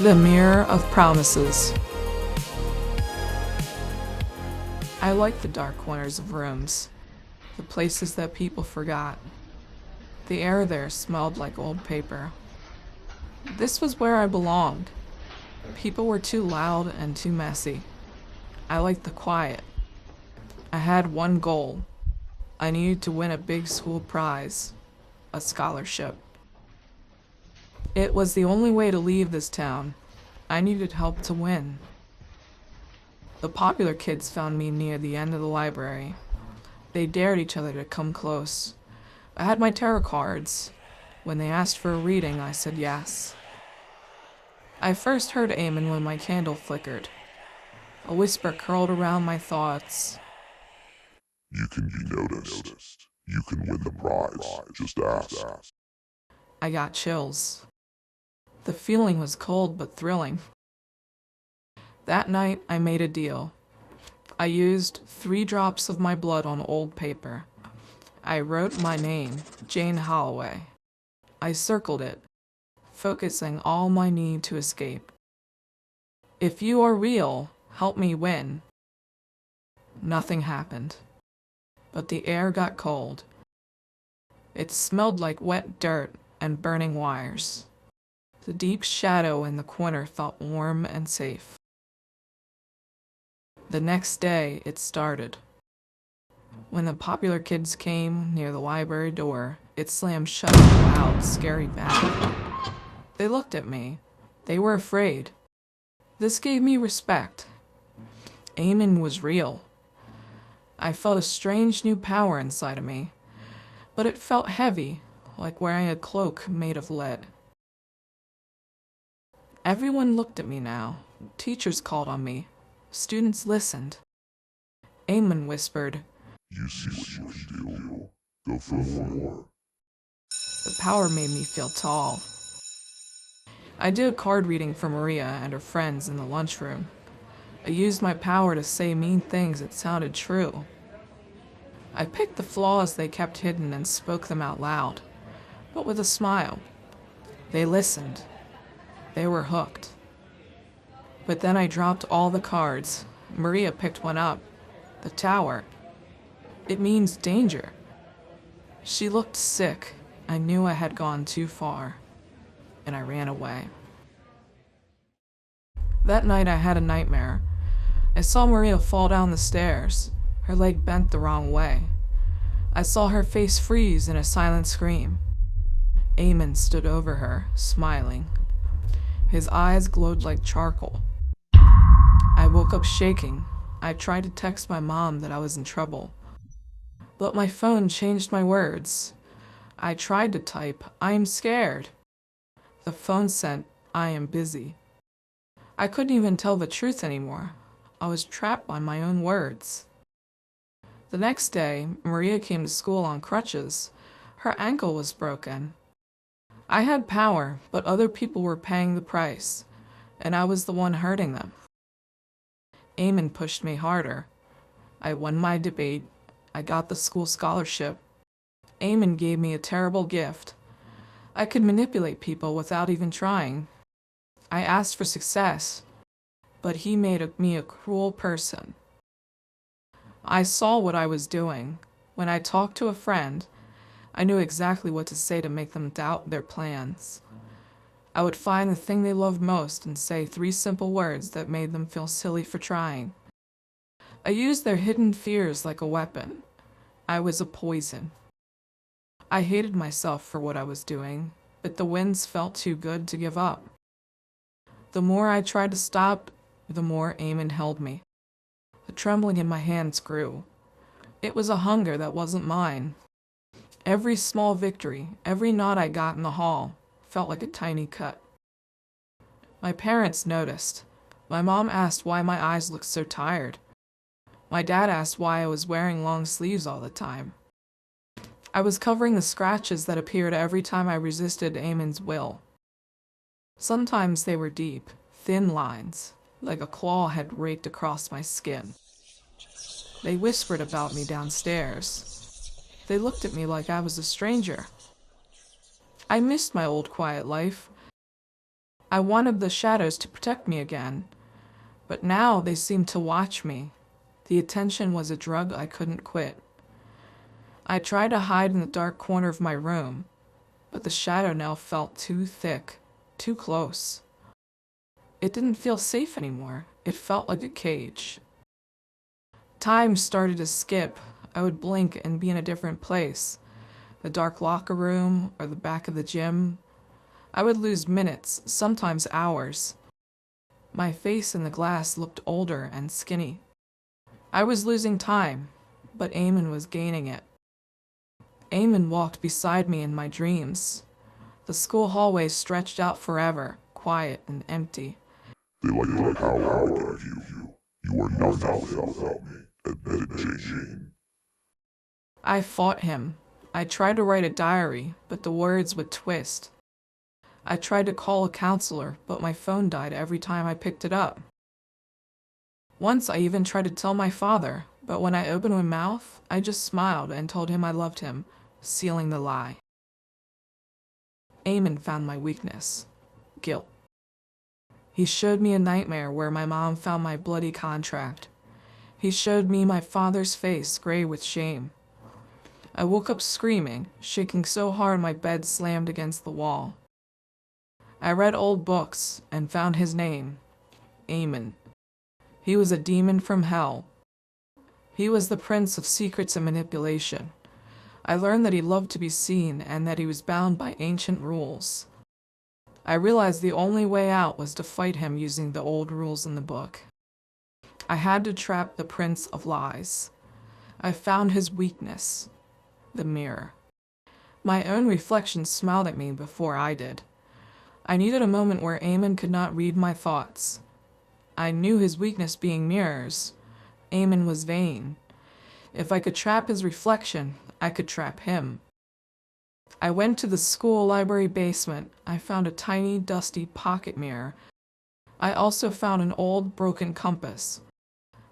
The Mirror of Promises. I like the dark corners of rooms, the places that people forgot. The air there smelled like old paper. This was where I belonged. People were too loud and too messy. I liked the quiet. I had one goal. I needed to win a big school prize, a scholarship. It was the only way to leave this town. I needed help to win. The popular kids found me near the end of the library. They dared each other to come close. I had my tarot cards. When they asked for a reading, I said yes. I first heard Eamon when my candle flickered. A whisper curled around my thoughts. You can be noticed. You can win the prize. Just ask. I got chills. The feeling was cold but thrilling. That night, I made a deal. I used 3 drops of my blood on old paper. I wrote my name, Jane Holloway. I circled it, focusing all my need to escape. If you are real, help me win. Nothing happened, but the air got cold. It smelled like wet dirt and burning wires. The deep shadow in the corner felt warm and safe. The next day, it started. When the popular kids came near the library door, it slammed shut with a loud, scary bang. They looked at me. They were afraid. This gave me respect. Eamon was real. I felt a strange new power inside of me, but it felt heavy, like wearing a cloak made of lead. Everyone looked at me now. Teachers called on me. Students listened. Eamon whispered, You see what you can do. Go for more. The power made me feel tall. I did a card reading for Maria and her friends in the lunchroom. I used my power to say mean things that sounded true. I picked the flaws they kept hidden and spoke them out loud, but with a smile. They listened. They were hooked. But then I dropped all the cards. Maria picked one up. The tower. It means danger. She looked sick. I knew I had gone too far, and I ran away. That night I had a nightmare. I saw Maria fall down the stairs, her leg bent the wrong way. I saw her face freeze in a silent scream. Eamon stood over her, smiling. His eyes glowed like charcoal. I woke up shaking. I tried to text my mom that I was in trouble, but my phone changed my words. I tried to type, I am scared. The phone sent, I am busy. I couldn't even tell the truth anymore. I was trapped by my own words. The next day, Maria came to school on crutches. Her ankle was broken. I had power, but other people were paying the price, and I was the one hurting them. Eamon pushed me harder. I won my debate. I got the school scholarship. Eamon gave me a terrible gift. I could manipulate people without even trying. I asked for success, but he made me a cruel person. I saw what I was doing. When I talked to a friend, I knew exactly what to say to make them doubt their plans. I would find the thing they loved most and say 3 simple words that made them feel silly for trying. I used their hidden fears like a weapon. I was a poison. I hated myself for what I was doing, but the wins felt too good to give up. The more I tried to stop, the more Eamon held me. The trembling in my hands grew. It was a hunger that wasn't mine. Every small victory, every nod I got in the hall, felt like a tiny cut. My parents noticed. My mom asked why my eyes looked so tired. My dad asked why I was wearing long sleeves all the time. I was covering the scratches that appeared every time I resisted Eamon's will. Sometimes they were deep, thin lines, like a claw had raked across my skin. They whispered about me downstairs. They looked at me like I was a stranger. I missed my old quiet life. I wanted the shadows to protect me again, but now they seemed to watch me. The attention was a drug I couldn't quit. I tried to hide in the dark corner of my room, but the shadow now felt too thick, too close. It didn't feel safe anymore. It felt like a cage. Time started to skip. I would blink and be in a different place. The dark locker room or the back of the gym. I would lose minutes, sometimes hours. My face in the glass looked older and skinny. I was losing time, but Eamon was gaining it. Eamon walked beside me in my dreams. The school hallway stretched out forever, quiet and empty. They like the power I gave you. You are nothing without me, admitted Jane. I fought him. I tried to write a diary, but the words would twist. I tried to call a counselor, but my phone died every time I picked it up. Once I even tried to tell my father, but when I opened my mouth, I just smiled and told him I loved him, sealing the lie. Eamon found my weakness, guilt. He showed me a nightmare where my mom found my bloody contract. He showed me my father's face gray with shame. I woke up screaming, shaking so hard my bed slammed against the wall. I read old books and found his name, Eamon. He was a demon from hell. He was the prince of secrets and manipulation. I learned that he loved to be seen and that he was bound by ancient rules. I realized the only way out was to fight him using the old rules in the book. I had to trap the prince of lies. I found his weakness, the mirror. My own reflection smiled at me before I did. I needed a moment where Eamon could not read my thoughts. I knew his weakness being mirrors. Eamon was vain. If I could trap his reflection, I could trap him. I went to the school library basement. I found a tiny, dusty pocket mirror. I also found an old, broken compass.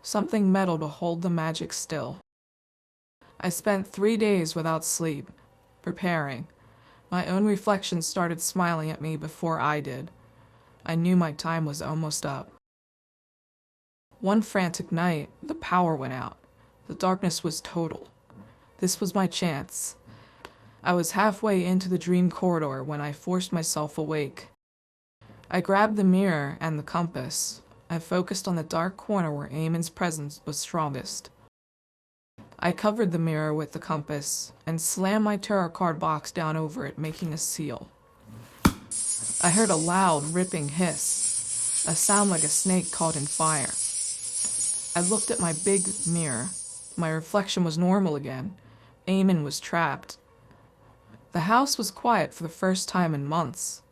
Something metal to hold the magic still. I spent 3 days without sleep, preparing. My own reflection started smiling at me before I did. I knew my time was almost up. One frantic night, the power went out. The darkness was total. This was my chance. I was halfway into the dream corridor when I forced myself awake. I grabbed the mirror and the compass. I focused on the dark corner where Eamon's presence was strongest. I covered the mirror with the compass and slammed my tarot card box down over it, making a seal. I heard a loud, ripping hiss, a sound like a snake caught in fire. I looked at my big mirror. My reflection was normal again. Eamon was trapped. The house was quiet for the first time in months.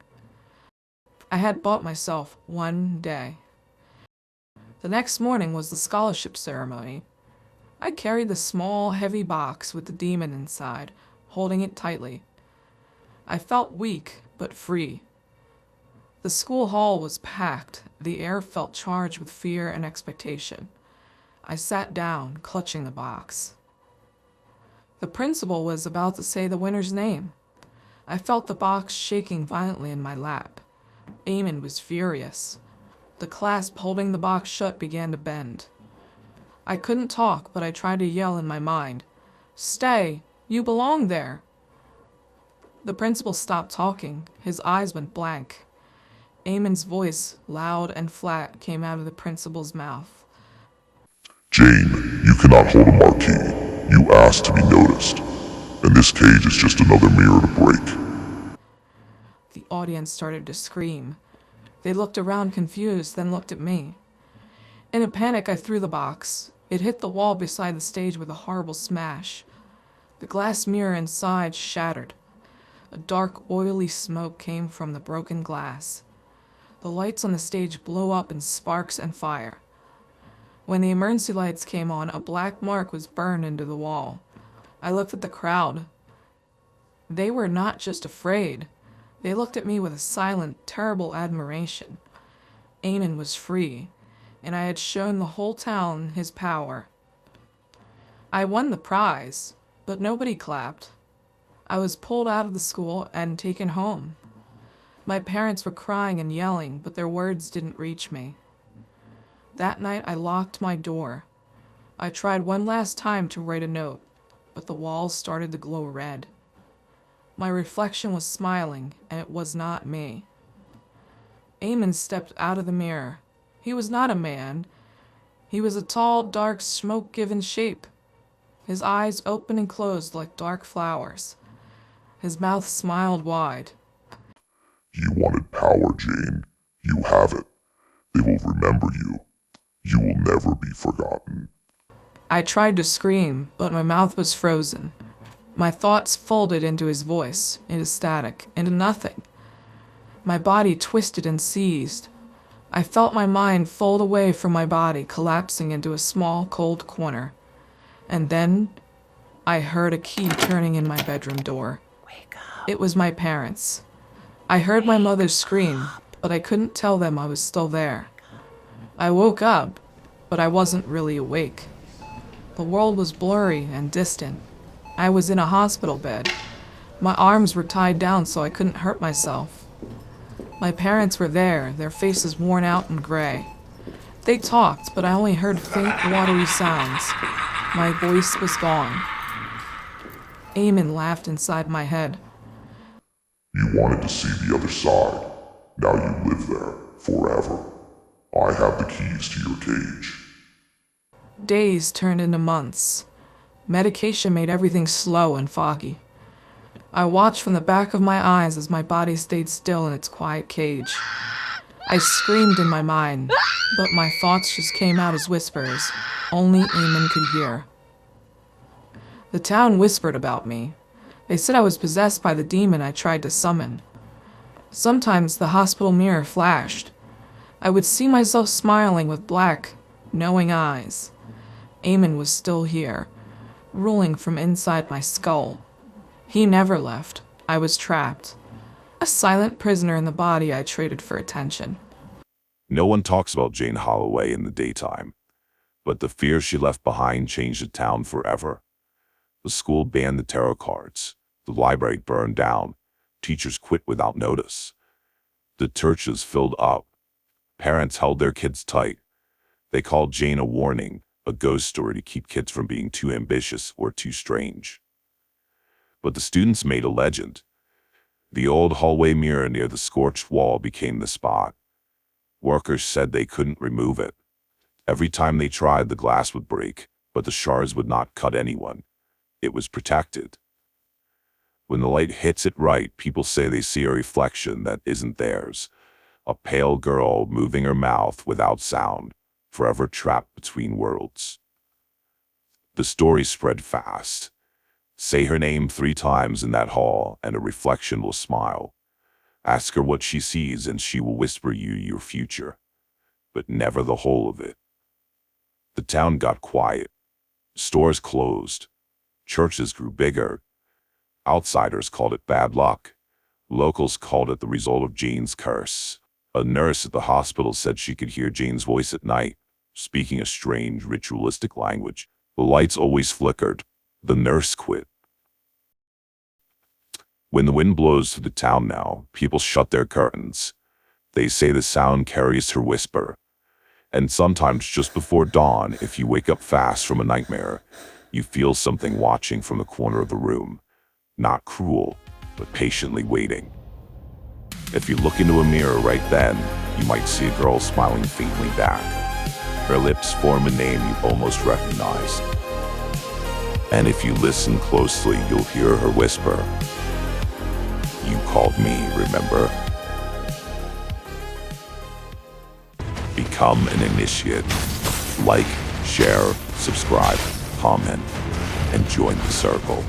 I had bought myself one day. The next morning was the scholarship ceremony. I carried the small, heavy box with the demon inside, holding it tightly. I felt weak, but free. The school hall was packed. The air felt charged with fear and expectation. I sat down, clutching the box. The principal was about to say the winner's name. I felt the box shaking violently in my lap. Eamon was furious. The clasp holding the box shut began to bend. I couldn't talk, but I tried to yell in my mind, "Stay! You belong there!" The principal stopped talking. His eyes went blank. Eamon's voice, loud and flat, came out of the principal's mouth. Jane, you cannot hold a marquee. You asked to be noticed. And this cage is just another mirror to break. The audience started to scream. They looked around confused, then looked at me. In a panic, I threw the box. It hit the wall beside the stage with a horrible smash. The glass mirror inside shattered. A dark, oily smoke came from the broken glass. The lights on the stage blew up in sparks and fire. When the emergency lights came on, a black mark was burned into the wall. I looked at the crowd. They were not just afraid. They looked at me with a silent, terrible admiration. Eamon was free, and I had shown the whole town his power. I won the prize, but nobody clapped. I was pulled out of the school and taken home. My parents were crying and yelling, but their words didn't reach me. That night I locked my door. I tried one last time to write a note, but the walls started to glow red. My reflection was smiling, and it was not me. Eamon stepped out of the mirror. He was not a man. He was a tall, dark, smoke-given shape. His eyes opened and closed like dark flowers. His mouth smiled wide. You wanted power, Jane. You have it. They will remember you. You will never be forgotten. I tried to scream, but my mouth was frozen. My thoughts folded into his voice, into static, into nothing. My body twisted and seized. I felt my mind fold away from my body, collapsing into a small, cold corner. And then I heard a key turning in my bedroom door. It was my parents. I heard my mother scream, but I couldn't tell them I was still there. I woke up, but I wasn't really awake. The world was blurry and distant. I was in a hospital bed. My arms were tied down so I couldn't hurt myself. My parents were there, their faces worn out and gray. They talked, but I only heard faint, watery sounds. My voice was gone. Eamon laughed inside my head. You wanted to see the other side. Now you live there, forever. I have the keys to your cage. Days turned into months. Medication made everything slow and foggy. I watched from the back of my eyes as my body stayed still in its quiet cage. I screamed in my mind, but my thoughts just came out as whispers. Only Eamon could hear. The town whispered about me. They said I was possessed by the demon I tried to summon. Sometimes the hospital mirror flashed. I would see myself smiling with black, knowing eyes. Eamon was still here, ruling from inside my skull. He never left. I was trapped. A silent prisoner in the body I traded for attention. No one talks about Jane Holloway in the daytime, but the fear she left behind changed the town forever. The school banned the tarot cards. The library burned down. Teachers quit without notice. The churches filled up. Parents held their kids tight. They called Jane a warning, a ghost story to keep kids from being too ambitious or too strange. But the students made a legend. The old hallway mirror near the scorched wall became the spot. Workers said they couldn't remove it. Every time they tried, the glass would break, but the shards would not cut anyone. It was protected. When the light hits it right, people say they see a reflection that isn't theirs. A pale girl moving her mouth without sound, forever trapped between worlds. The story spread fast. Say her name 3 times in that hall, and a reflection will smile. Ask her what she sees, and she will whisper you your future, but never the whole of it. The town got quiet. Stores closed. Churches grew bigger. Outsiders called it bad luck. Locals called it the result of Jane's curse. A nurse at the hospital said she could hear Jane's voice at night, speaking a strange, ritualistic language. The lights always flickered. The nurse quit. When the wind blows through the town now, people shut their curtains. They say the sound carries her whisper. And sometimes just before dawn, if you wake up fast from a nightmare, you feel something watching from the corner of the room. Not cruel, but patiently waiting. If you look into a mirror right then, you might see a girl smiling faintly back. Her lips form a name you almost recognize. And if you listen closely, you'll hear her whisper, "You called me, remember?" Become an initiate. Like, share, subscribe, comment, and join the circle.